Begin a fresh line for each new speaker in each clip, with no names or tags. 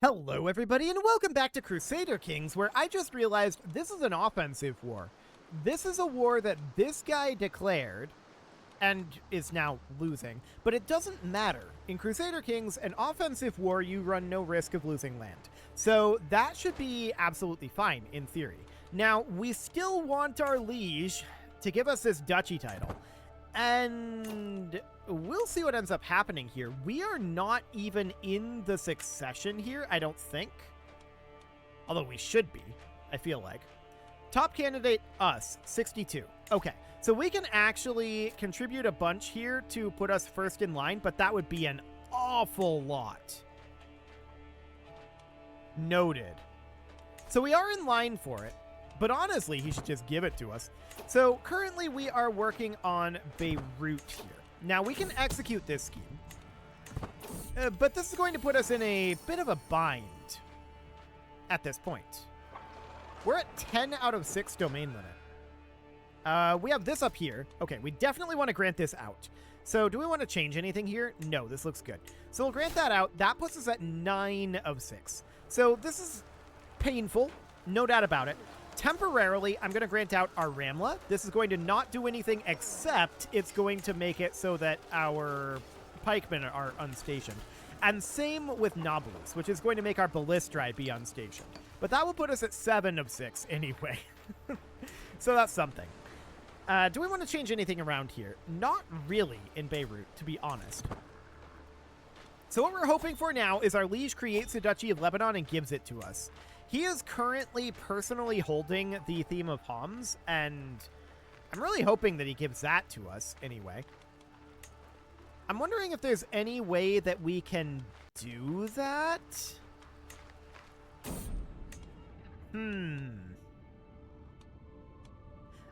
Hello everybody and welcome back to Crusader Kings, where I just realized this is an offensive war. This is a war that this guy declared and is now losing, but it doesn't matter. In Crusader Kings, an offensive war, you run no risk of losing land. So that should be absolutely fine in theory. Now, we still want our liege to give us this duchy title. And we'll see what ends up happening here. We are not even in the succession here, I don't think. Although we should be, I feel like. Top candidate, us, 62. Okay, so we can actually contribute a bunch here to put us first in line, but that would be an awful lot. Noted. So we are in line for it. But honestly, he should just give it to us. So currently we are working on Beirut here. Now we can execute this scheme. But this is going to put us in a bit of a bind at this point. We're at 10 out of 6 domain limit. We have this up here. Okay, we definitely want to grant this out. So do we want to change anything here? No, this looks good. So we'll grant that out. That puts us at 9 of 6. So this is painful, no doubt about it. Temporarily, I'm going to grant out our Ramla. This is going to not do anything except it's going to make it so that our pikemen are unstationed. And same with Nobilis, which is going to make our Ballistri be unstationed. But that will put us at 7 of 6 anyway. So that's something. Do we want to change anything around here? Not really in Beirut, to be honest. So what we're hoping for now is our liege creates the Duchy of Lebanon and gives it to us. He is currently personally holding the theme of Homs, and I'm really hoping that he gives that to us anyway. I'm wondering if there's any way that we can do that?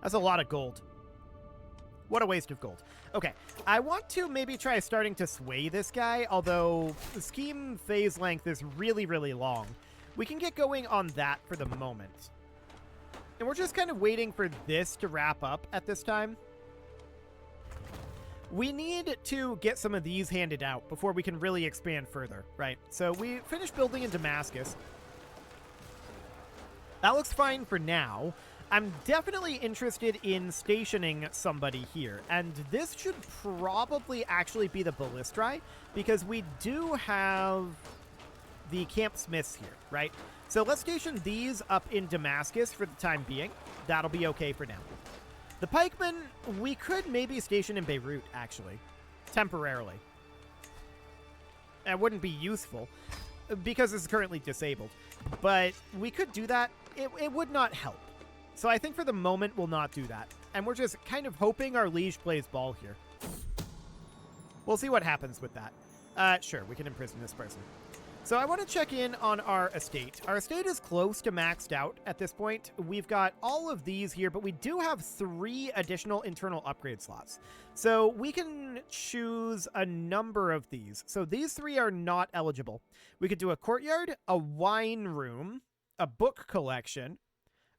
That's a lot of gold. What a waste of gold. Okay, I want to maybe try starting to sway this guy, although the scheme phase length is really, really long. We can get going on that for the moment. And we're just kind of waiting for this to wrap up at this time. We need to get some of these handed out before we can really expand further, right? So we finished building in Damascus. That looks fine for now. I'm definitely interested in stationing somebody here, and this should probably actually be the Ballistri, because we do have the camp smiths here, right? So let's station these up in Damascus for the time being. That'll be okay for now. The pikemen, we could maybe station in Beirut, actually, temporarily. That wouldn't be useful, because it's currently disabled, but we could do that. It would not help. So I think for the moment, we'll not do that. And we're just kind of hoping our liege plays ball here. We'll see what happens with that. Sure, we can imprison this person. So I want to check in on our estate. Our estate is close to maxed out at this point. We've got all of these here, but we do have 3 additional internal upgrade slots. So we can choose a number of these. So these 3 are not eligible. We could do a courtyard, a wine room, a book collection,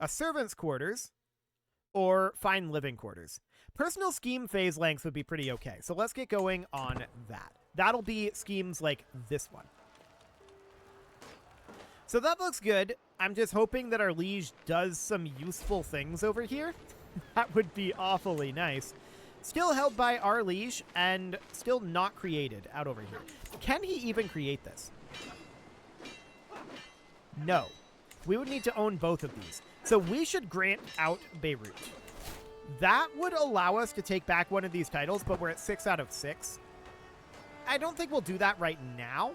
a servant's quarters, or fine living quarters. Personal scheme phase length would be pretty okay. So let's get going on that. That'll be schemes like this one. So that looks good. I'm just hoping that our liege does some useful things over here. That would be awfully nice. Still held by our liege and still not created out over here. Can he even create this? No. We would need to own both of these. So we should grant out Beirut. That would allow us to take back one of these titles, but we're at 6 out of 6. I don't think we'll do that right now.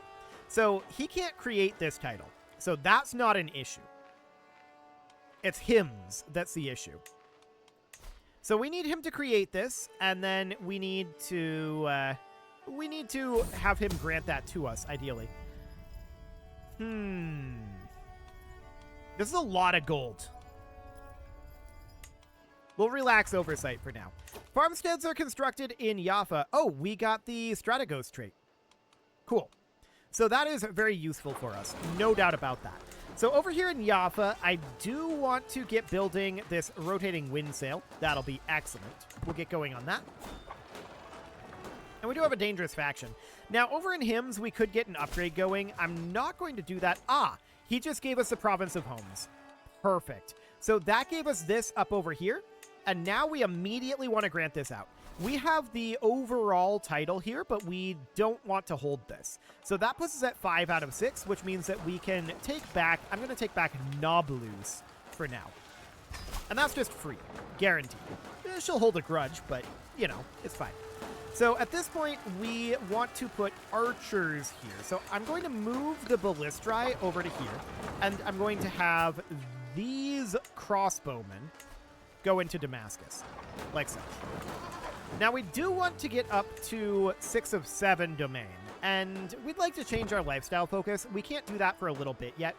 So he can't create this title. So that's not an issue. It's hymns that's the issue. So we need him to create this, and then we need to have him grant that to us, ideally. This is a lot of gold. We'll relax oversight for now. Farmsteads are constructed in Jaffa. Oh, we got the Strategos trait. Cool. So that is very useful for us. No doubt about that. So over here in Jaffa, I do want to get building this rotating wind sail. That'll be excellent. We'll get going on that. And And we do have a dangerous faction. Now, over in Hymns, we could get an upgrade going. I'm not going to do that. Ah, he just gave us the province of Homes. Perfect. So that gave us this up over here. And now we immediately want to grant this out. We have the overall title here, but we don't want to hold this. So that puts us at 5 out of 6, which means that we can take back... I'm going to take back Nablus for now. And that's just free. Guaranteed. She'll hold a grudge, but, you know, it's fine. So at this point, we want to put archers here. So I'm going to move the ballistri over to here, and I'm going to have these crossbowmen go into Damascus, like so. Now, we do want to get up to 6 of 7 domain, and we'd like to change our lifestyle focus. We can't do that for a little bit yet,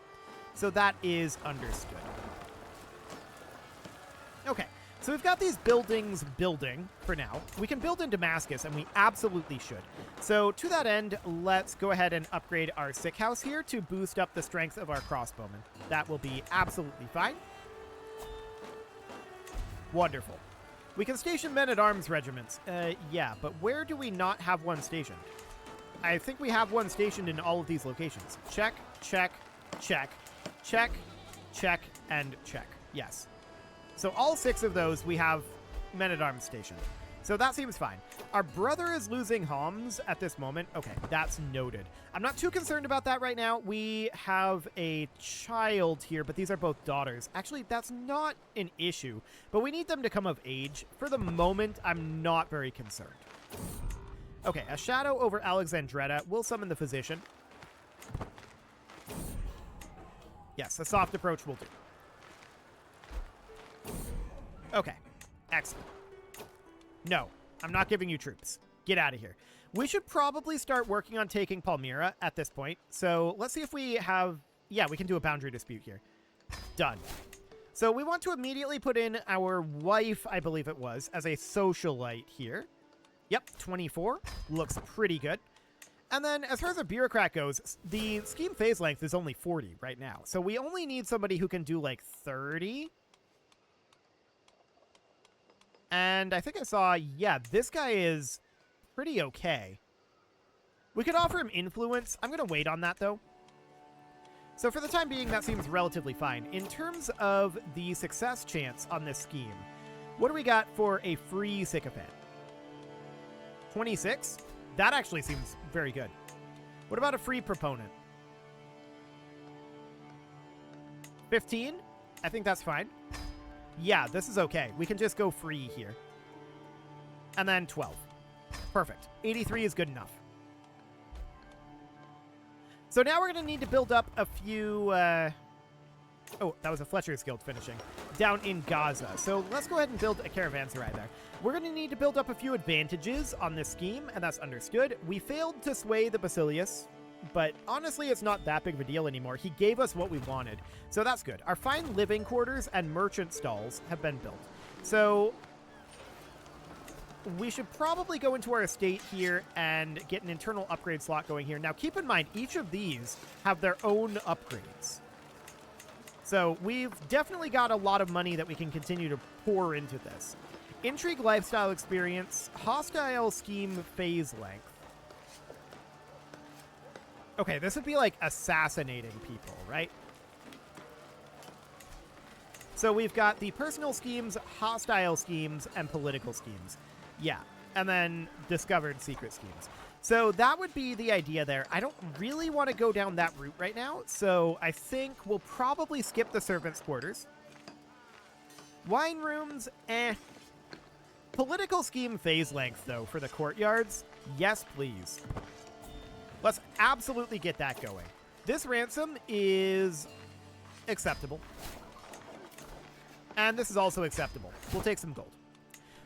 so that is understood. Okay. So we've got these buildings building for now. We can build in Damascus, and we absolutely should. So to that end, let's go ahead and upgrade our sick house here to boost up the strength of our crossbowmen. That will be absolutely fine. Wonderful. We can station men-at-arms regiments. Yeah, but where do we not have one stationed? I think we have one stationed in all of these locations. Check, check, check, check, check, and check. Yes. So all 6 of those, we have men-at-arms stationed. So that seems fine. Our brother is losing Homs at this moment. Okay, that's noted. I'm not too concerned about that right now. We have a child here, but these are both daughters. Actually, that's not an issue, but we need them to come of age. For the moment, I'm not very concerned. Okay, a shadow over Alexandretta. We'll summon the physician. Yes, a soft approach will do. Okay, excellent. No, I'm not giving you troops. Get out of here. We should probably start working on taking Palmyra at this point. So let's see if we have... Yeah, we can do a boundary dispute here. Done. So we want to immediately put in our wife, I believe it was, as a socialite here. Yep, 24. Looks pretty good. And then as far as a bureaucrat goes, the scheme phase length is only 40 right now. So we only need somebody who can do like 30... And I think I saw, yeah, this guy is pretty okay. We could offer him influence. I'm going to wait on that, though. So for the time being, that seems relatively fine. In terms of the success chance on this scheme, what do we got for a free sycophant? 26? That actually seems very good. What about a free proponent? 15? I think that's fine. Yeah, this is okay. We can just go free here. And then 12. Perfect. 83 is good enough. So now we're going to need to build up a few... Oh, that was a Fletcher's Guild finishing. Down in Gaza. So let's go ahead and build a caravanserai there. We're going to need to build up a few advantages on this scheme, and that's understood. We failed to sway the Basilius, but honestly, it's not that big of a deal anymore. He gave us what we wanted, so that's good. Our fine living quarters and merchant stalls have been built. So we should probably go into our estate here and get an internal upgrade slot going here. Now, keep in mind, each of these have their own upgrades. So we've definitely got a lot of money that we can continue to pour into this. Intrigue lifestyle experience, hostile scheme phase length. Okay, this would be like assassinating people, right? So we've got the personal schemes, hostile schemes, and political schemes. Yeah, and then discovered secret schemes. So that would be the idea there. I don't really want to go down that route right now, so I think we'll probably skip the servants' quarters. Wine rooms, eh. Political scheme phase length, though, for the courtyards. Yes, please. Let's absolutely get that going. This ransom is acceptable. And this is also acceptable. We'll take some gold.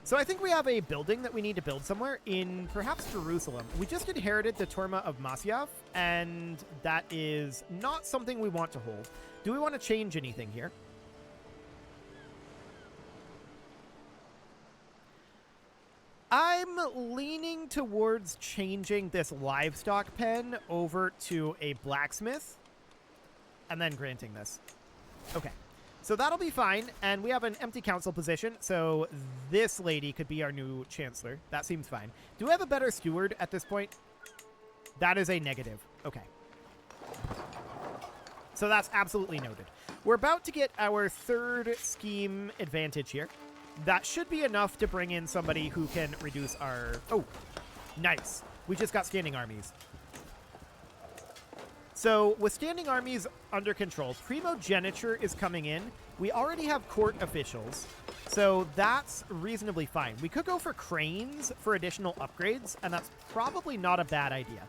So I think we have a building that we need to build somewhere in perhaps Jerusalem. We just inherited the Torma of Masyaf, and that is not something we want to hold. Do we want to change anything here? I'm leaning towards changing this livestock pen over to a blacksmith and then granting this. Okay. So that'll be fine, and we have an empty council position, so this lady could be our new chancellor. That seems fine. Do we have a better steward at this point? That is a negative. Okay. So that's absolutely noted. We're about to get our third scheme advantage here. That should be enough to bring in somebody who can reduce our... Oh, nice. We just got standing armies. So with standing armies under control, primogeniture is coming in. We already have court officials, so that's reasonably fine. We could go for cranes for additional upgrades, and that's probably not a bad idea.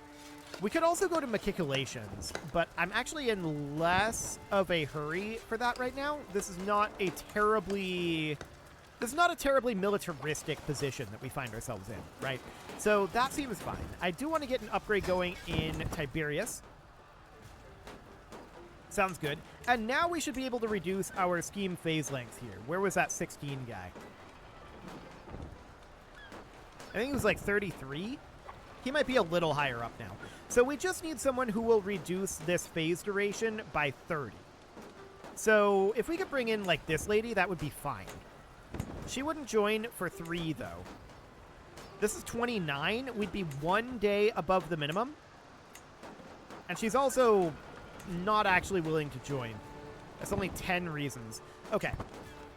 We could also go to matriculations, but I'm actually in less of a hurry for that right now. This is not a terribly militaristic position that we find ourselves in, right? So that seems fine. I do want to get an upgrade going in Tiberius. Sounds good. And now we should be able to reduce our scheme phase length here. Where was that 16 guy? I think it was like 33. He might be a little higher up now. So we just need someone who will reduce this phase duration by 30. So if we could bring in like this lady, that would be fine. She wouldn't join for 3 though. This is 29. We'd be 1 day above the minimum. And she's also not actually willing to join. That's only 10 reasons. Okay.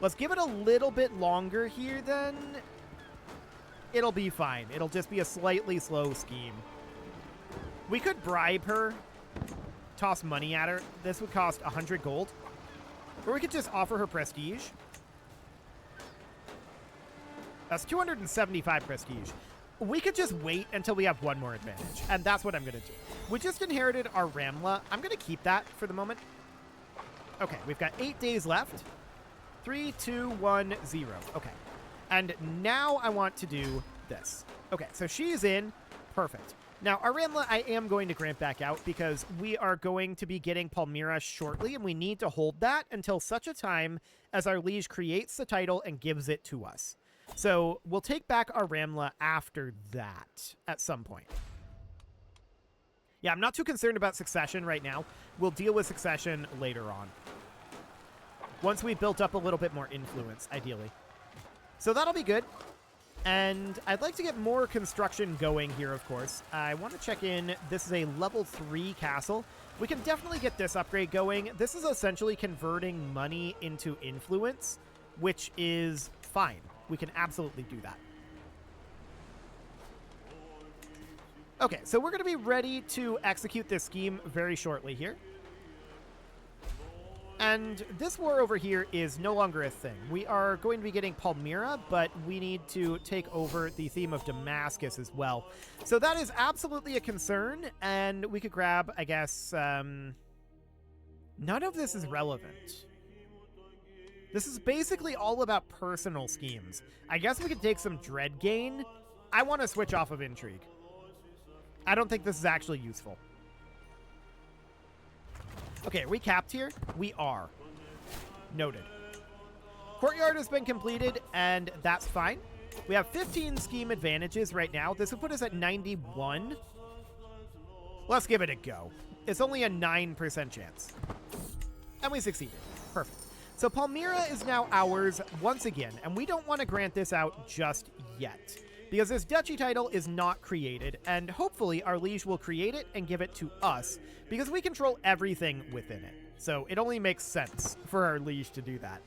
Let's give it a little bit longer here then. It'll be fine. It'll just be a slightly slow scheme. We could bribe her, toss money at her. This would cost 100 gold. Or we could just offer her prestige. That's 275 prestige. We could just wait until we have one more advantage, and that's what I'm going to do. We just inherited our Ramla. I'm going to keep that for the moment. Okay, we've got 8 days left. 3, 2, 1, 0. Okay. And now I want to do this. Okay, so she's in. Perfect. Now, our Ramla, I am going to grant back out because we are going to be getting Palmyra shortly, and we need to hold that until such a time as our liege creates the title and gives it to us. So we'll take back our Ramla after that at some point. Yeah, I'm not too concerned about succession right now. We'll deal with succession later on. Once we've built up a little bit more influence, ideally. So that'll be good. And I'd like to get more construction going here, of course. I want to check in. This is a level 3 castle. We can definitely get this upgrade going. This is essentially converting money into influence, which is fine. We can absolutely do that. Okay, so we're going to be ready to execute this scheme very shortly here. And this war over here is no longer a thing. We are going to be getting Palmyra, but we need to take over the theme of Damascus as well. So that is absolutely a concern, and we could grab, I guess, none of this is relevant. This is basically all about personal schemes. I guess we could take some dread gain. I want to switch off of intrigue. I don't think this is actually useful. Okay, are we capped here? We are. Noted. Courtyard has been completed, and that's fine. We have 15 scheme advantages right now. This would put us at 91. Let's give it a go. It's only a 9% chance. And we succeeded. Perfect. So Palmyra is now ours once again, and we don't want to grant this out just yet, because this duchy title is not created, and hopefully our liege will create it and give it to us, because we control everything within it. So it only makes sense for our liege to do that.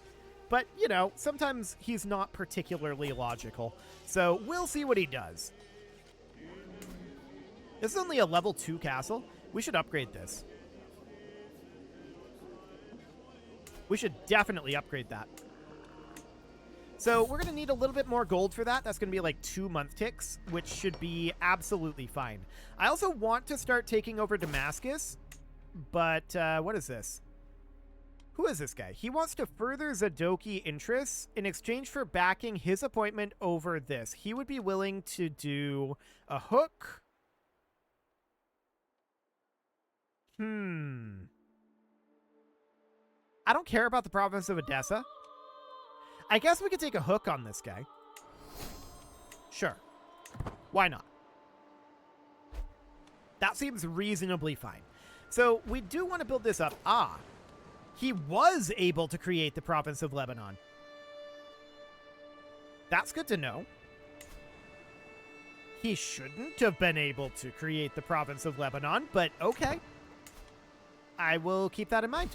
But, you know, sometimes he's not particularly logical, so we'll see what he does. This is only a level 2 castle. We should upgrade this. We should definitely upgrade that. So we're going to need a little bit more gold for that. That's going to be like 2 month ticks, which should be absolutely fine. I also want to start taking over Damascus, but what is this? Who is this guy? He wants to further Zadoki interests in exchange for backing his appointment over this. He would be willing to do a hook. I don't care about the province of Edessa. I guess we could take a hook on this guy. Sure. Why not? That seems reasonably fine. So we do want to build this up. He was able to create the province of Lebanon. That's good to know. He shouldn't have been able to create the province of Lebanon, but okay. I will keep that in mind.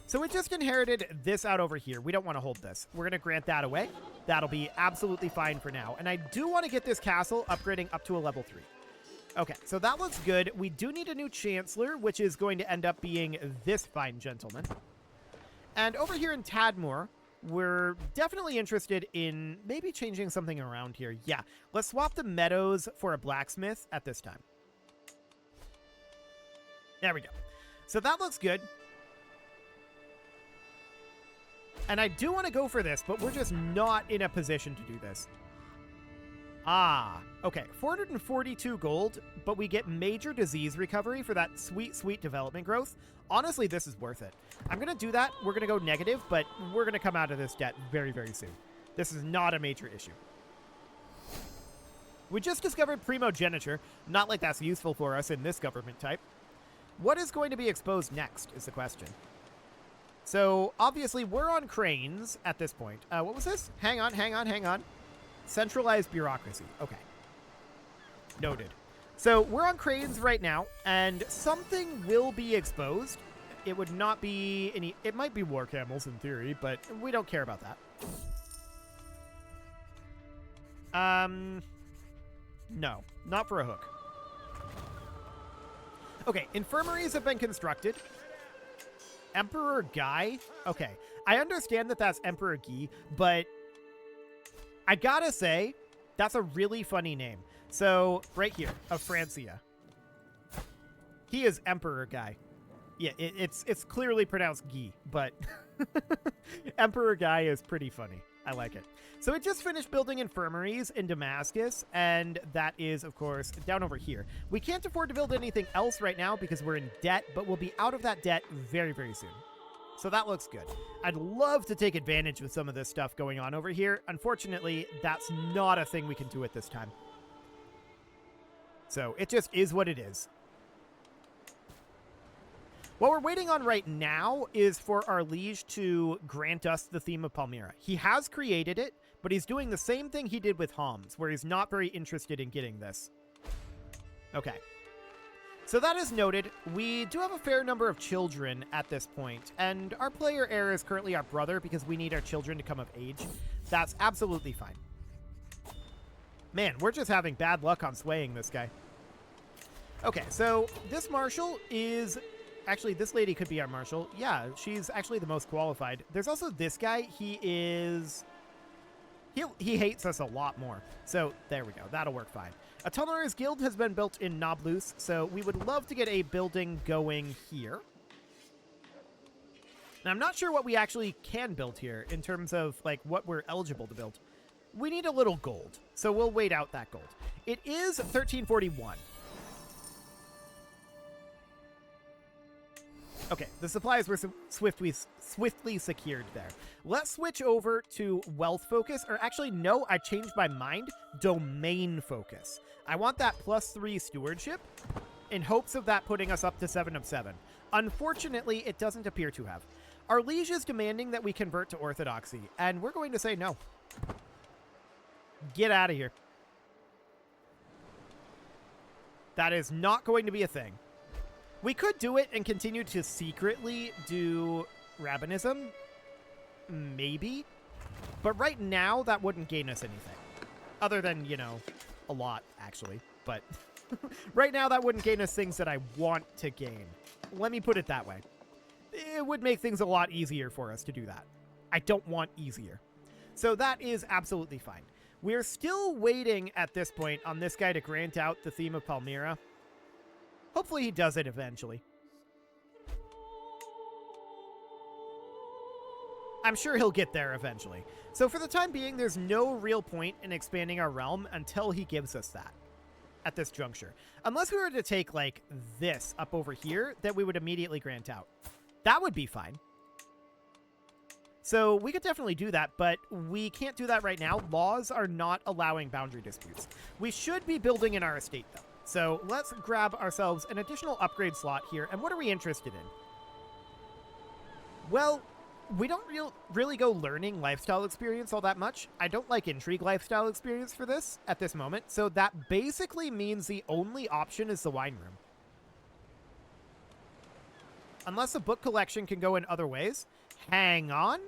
So we just inherited this out over here. We don't want to hold this. We're going to grant that away. That'll be absolutely fine for now. And I do want to get this castle upgrading up to a level 3. Okay, so that looks good. We do need a new chancellor, which is going to end up being this fine gentleman. And over here in Tadmor, we're definitely interested in maybe changing something around here. Yeah, let's swap the meadows for a blacksmith at this time. There we go. So that looks good. And I do want to go for this, but we're just not in a position to do this. Ah, okay. 442 gold, but we get major disease recovery for that sweet, sweet development growth. Honestly, this is worth it. I'm going to do that. We're going to go negative, but we're going to come out of this debt very, very soon. This is not a major issue. We just discovered primogeniture. Not like that's useful for us in this government type. What is going to be exposed next is the question. So, obviously, we're on cranes at this point. What was this? Hang on. Centralized bureaucracy. Okay. Noted. So, we're on cranes right now, and something will be exposed. It would not be any... It might be war camels in theory, but we don't care about that. No. Not for a hook. Okay, infirmaries have been constructed. Emperor Guy? Okay, I understand that that's Emperor Guy, but I gotta say, that's a really funny name. So, right here, of Francia. He is Emperor Guy. Yeah, it's clearly pronounced Guy, but Emperor Guy is pretty funny. I like it. So it just finished building infirmaries in Damascus, and that is, of course, down over here. We can't afford to build anything else right now because we're in debt, but we'll be out of that debt very, very soon. So that looks good. I'd love to take advantage with some of this stuff going on over here. Unfortunately, that's not a thing we can do at this time. So it just is what it is. What we're waiting on right now is for our liege to grant us the theme of Palmyra. He has created it, but he's doing the same thing he did with Homs, where he's not very interested in getting this. Okay. So that is noted. We do have a fair number of children at this point, and our player heir is currently our brother because we need our children to come of age. That's absolutely fine. Man, we're just having bad luck on swaying this guy. Okay, so this marshal is... Actually, this lady could be our marshal. Yeah, she's actually the most qualified. There's also this guy. He is... He hates us a lot more. So, there we go. That'll work fine. A Tunneler's Guild has been built in Nablus, so we would love to get a building going here. Now, I'm not sure what we actually can build here in terms of, like, what we're eligible to build. We need a little gold, so we'll wait out that gold. It is 1341. Okay, the supplies were swiftly secured there. Let's switch over to wealth focus, or actually, no, I changed my mind. Domain focus. I want that +3 stewardship in hopes of that putting us up to 7 of 7. Unfortunately, it doesn't appear to have. Our liege is demanding that we convert to orthodoxy, and we're going to say no. Get out of here. That is not going to be a thing. We could do it and continue to secretly do rabbinism. Maybe. But right now, that wouldn't gain us anything. Other than, you know, a lot, actually. But right now, that wouldn't gain us things that I want to gain. Let me put it that way. It would make things a lot easier for us to do that. I don't want easier. So that is absolutely fine. We're still waiting at this point on this guy to grant out the theme of Palmyra. Hopefully he does it eventually. I'm sure he'll get there eventually. So for the time being, there's no real point in expanding our realm until he gives us that at this juncture. Unless we were to take, like, this up over here that we would immediately grant out. That would be fine. So we could definitely do that, but we can't do that right now. Laws are not allowing boundary disputes. We should be building in our estate, though. So let's grab ourselves an additional upgrade slot here. And what are we interested in? Well, we don't really go learning lifestyle experience all that much. I don't like intrigue lifestyle experience for this at this moment. So that basically means the only option is the wine room. Unless the book collection can go in other ways. Hang on.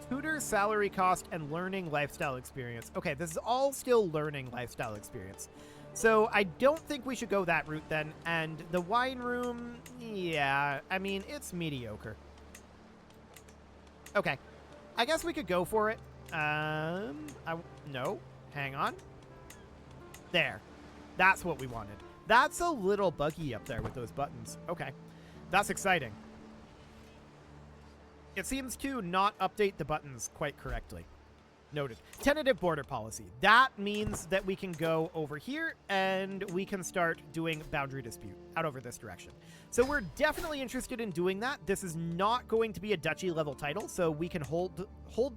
Tutor, salary cost, and learning lifestyle experience. Okay, this is all still learning lifestyle experience. So I don't think we should go that route then. And the wine room, yeah, I mean, it's mediocre. Okay, I guess we could go for it. No, hang on. There, that's what we wanted. That's a little buggy up there with those buttons. Okay, that's exciting. It seems to not update the buttons quite correctly. Noted. Tentative border policy. That means that we can go over here and we can start doing boundary dispute out over this direction. So we're definitely interested in doing that. This is not going to be a duchy level title, so we can hold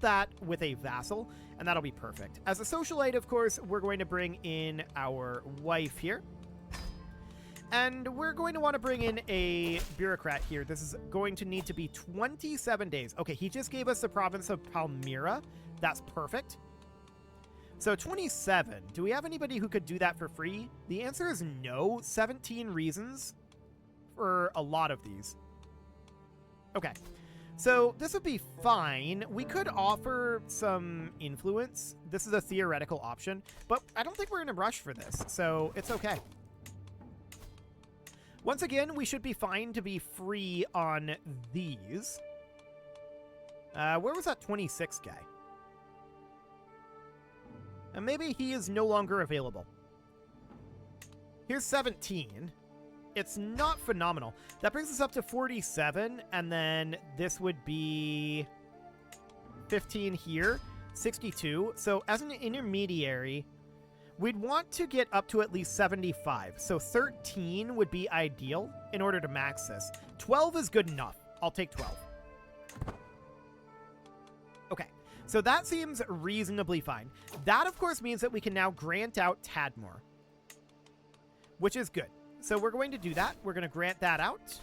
that with a vassal, and that'll be perfect. As a socialite, of course, we're going to bring in our wife here. And we're going to want to bring in a bureaucrat here. This is going to need to be 27 days. Okay, he just gave us the province of Palmyra. That's perfect. So 27. Do we have anybody who could do that for free? The answer is no. 17 reasons for a lot of these. Okay. So this would be fine. We could offer some influence. This is a theoretical option, but I don't think we're in a rush for this, so it's okay. Once again, we should be fine to be free on these. Where was that 26 guy? And maybe he is no longer available. Here's 17. It's not phenomenal. That brings us up to 47, and then this would be 15 here, 62. So as an intermediary, we'd want to get up to at least 75. So 13 would be ideal in order to max this. 12 is good enough. I'll take 12. Okay, so that seems reasonably fine. That, of course, means that we can now grant out Tadmor, which is good. So we're going to do that. We're going to grant that out.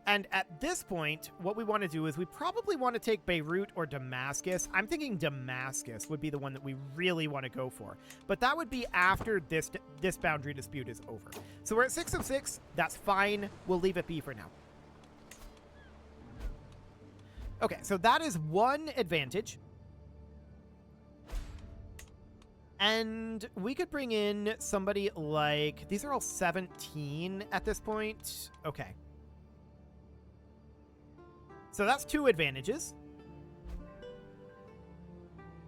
And at this point, what we want to do is we probably want to take Beirut or Damascus. I'm thinking Damascus would be the one that we really want to go for. But that would be after this boundary dispute is over. So we're at 6 of 6. That's fine. We'll leave it be for now. Okay, so that is one advantage. And we could bring in somebody like... These are all 17 at this point. Okay. So that's two advantages.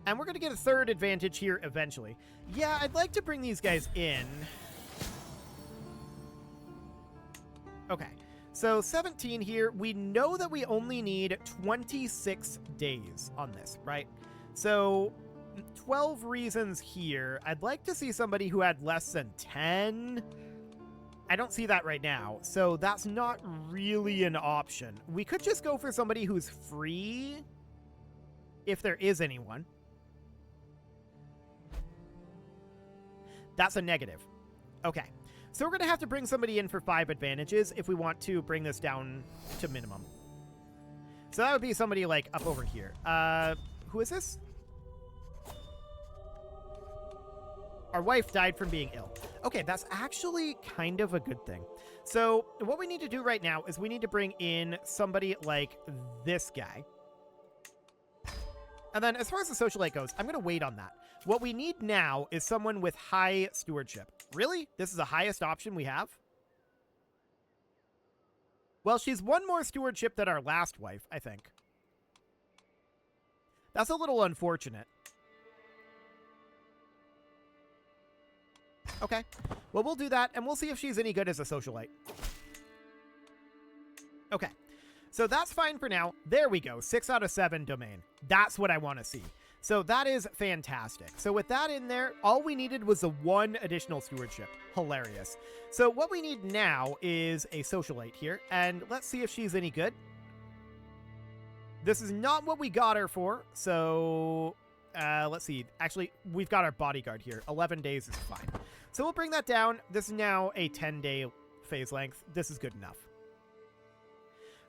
And we're going to get a third advantage here eventually. Yeah, I'd like to bring these guys in. Okay. So 17 here. We know that we only need 26 days on this, right? So 12 reasons here. I'd like to see somebody who had less than 10. I don't see that right now, so that's not really an option. We could just go for somebody who's free, if there is anyone. That's a negative. Okay, so we're going to have to bring somebody in for 5 advantages if we want to bring this down to minimum. So that would be somebody like up over here. Who is this? Our wife died from being ill. Okay, that's actually kind of a good thing. So what we need to do right now is we need to bring in somebody like this guy. And then as far as the socialite goes, I'm going to wait on that. What we need now is someone with high stewardship. Really? This is the highest option we have? Well, she's one more stewardship than our last wife, I think. That's a little unfortunate. Okay, well, we'll do that, and we'll see if she's any good as a socialite. Okay, so that's fine for now. There we go, 6 out of 7 domain. That's what I want to see. So that is fantastic. So with that in there, all we needed was the 1 additional stewardship. Hilarious. So what we need now is a socialite here, and let's see if she's any good. This is not what we got her for, so... let's see. Actually, we've got our bodyguard here. 11 days is fine. So we'll bring that down. This is now a 10-day phase length. This is good enough.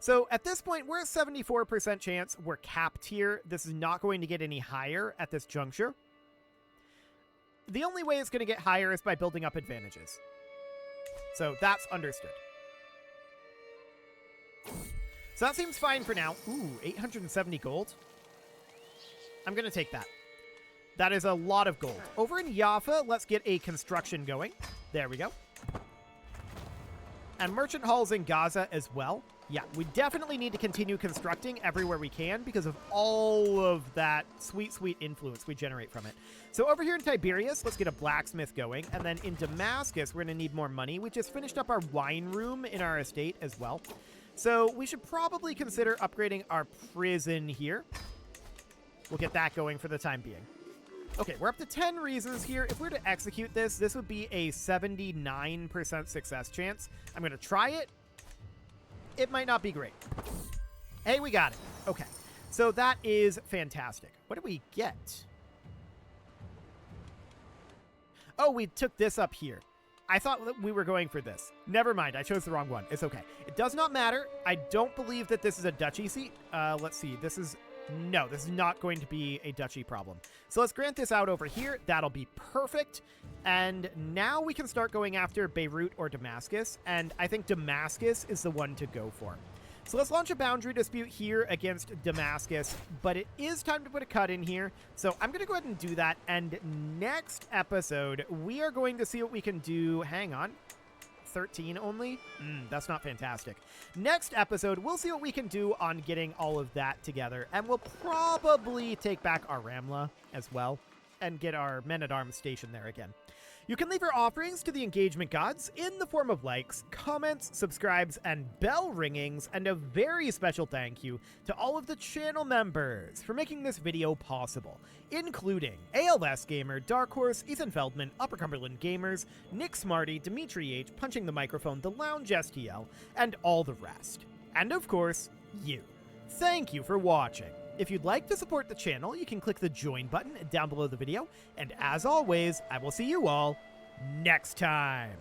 So at this point, we're at 74% chance. We're capped here. This is not going to get any higher at this juncture. The only way it's going to get higher is by building up advantages. So that's understood. So that seems fine for now. Ooh, 870 gold. I'm going to take that. That is a lot of gold. Over in Jaffa, let's get a construction going. There we go. And merchant halls in Gaza as well. Yeah, we definitely need to continue constructing everywhere we can because of all of that sweet, sweet influence we generate from it. So over here in Tiberias, let's get a blacksmith going. And then in Damascus, we're going to need more money. We just finished up our wine room in our estate as well. So we should probably consider upgrading our prison here. We'll get that going for the time being. Okay, we're up to 10 reasons here. If we were to execute this, this would be a 79% success chance. I'm going to try it. It might not be great. Hey, we got it. Okay, so that is fantastic. What did we get? Oh, we took this up here. I thought that we were going for this. Never mind, I chose the wrong one. It's okay. It does not matter. I don't believe that this is a duchy seat. Let's see. This is... No, this is not going to be a duchy problem. So let's grant this out over here. That'll be perfect. And now we can start going after Beirut or Damascus. And I think Damascus is the one to go for. So let's launch a boundary dispute here against Damascus. But it is time to put a cut in here. So I'm going to go ahead and do that. And next episode, we are going to see what we can do. Hang on. 13 only? That's not fantastic. Next episode, we'll see what we can do on getting all of that together, and we'll probably take back our Ramla as well and get our men-at-arms stationed there again. You can leave your offerings to the engagement gods in the form of likes, comments, subscribes, and bell ringings, and a very special thank you to all of the channel members for making this video possible, including ALS Gamer, Dark Horse, Ethan Feldman, Upper Cumberland Gamers, Nick Smarty, Dimitri H, Punching the Microphone, The Lounge STL, and all the rest. And of course, you. Thank you for watching. If you'd like to support the channel, you can click the join button down below the video. And as always, I will see you all next time.